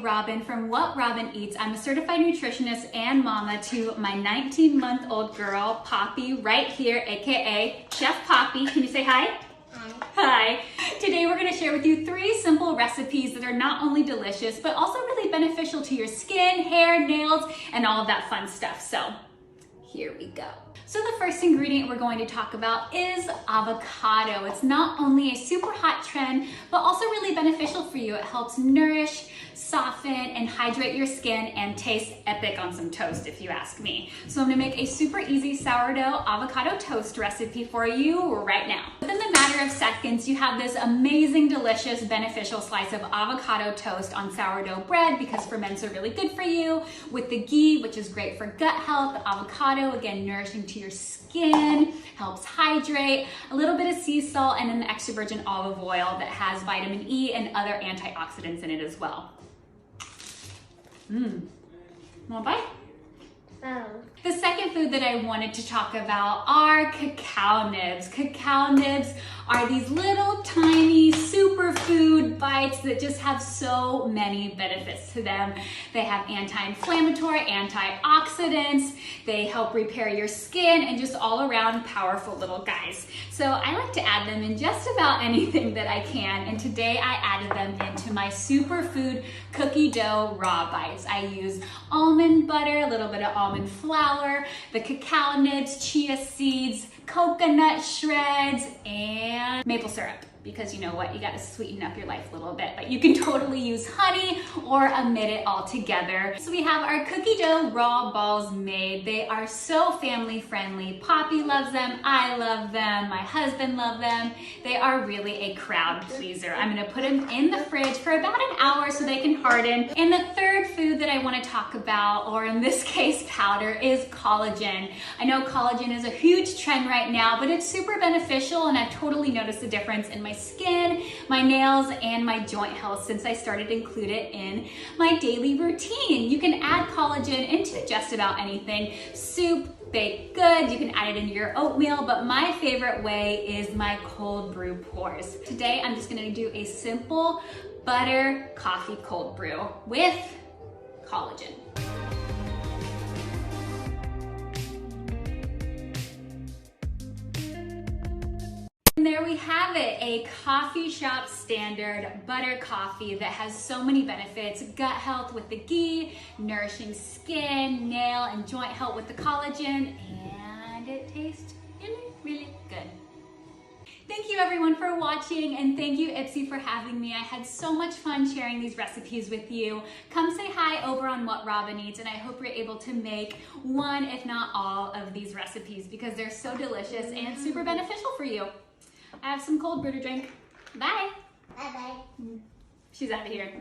Robin from What Robin Eats. I'm a certified nutritionist and mama to my 19-month-old girl, Poppy, right here, aka Chef Poppy. Can you say hi? Hi. Today we're going to share with you 3 simple recipes that are not only delicious, but also really beneficial to your skin, hair, nails, and all of that fun stuff. So here we go. So the first ingredient we're going to talk about is avocado. It's not only a super hot trend, but also really beneficial for you. It helps nourish, soften, and hydrate your skin and tastes epic on some toast, if you ask me. So I'm gonna make a super easy sourdough avocado toast recipe for you right now. Within the matter of seconds, you have this amazing, delicious, beneficial slice of avocado toast on sourdough bread because ferments are really good for you, with the ghee, which is great for gut health, the avocado, again, nourishing to your skin, helps hydrate, a little bit of sea salt, and then the extra virgin olive oil that has vitamin E and other antioxidants in it as well. Want a bite? Oh. The second food that I wanted to talk about are cacao nibs. Cacao nibs are these little tiny superfood bites that just have so many benefits to them. They have anti-inflammatory, antioxidants, they help repair your skin, and just all around powerful little guys. So I like to add them in just about anything that I can, and today I added them into my superfood cookie dough raw bites. I use almond butter, a little bit of almond flour, the cacao nibs, chia seeds, coconut shreds, and maple syrup, because you know what, you gotta sweeten up your life a little bit, but you can totally use honey or omit it all together. So we have our cookie dough raw balls made. They are so family friendly. Poppy loves them, I love them, my husband loves them. They are really a crowd pleaser. I'm gonna put them in the fridge for about an hour so they can harden. And the third food that I wanna talk about, or in this case powder, is collagen. I know collagen is a huge trend right now, but it's super beneficial, and I've totally noticed a difference in my skin, my nails, and my joint health since I started to include it in my daily routine. You can add collagen into just about anything. Soup, baked goods, you can add it into your oatmeal, but my favorite way is my cold brew pours. Today I'm just gonna do a simple butter coffee cold brew with collagen. And there we have it, a coffee shop standard butter coffee that has so many benefits: gut health with the ghee, nourishing skin, nail and joint health with the collagen, and it tastes really, really good. Thank you everyone for watching, and thank you IPSY for having me. I had so much fun sharing these recipes with you. Come say hi over on What Robin Eats, and I hope you're able to make one, if not all, of these recipes because they're so delicious and super beneficial for you. I have some cold brew to drink. Bye. Bye-bye. She's out of here.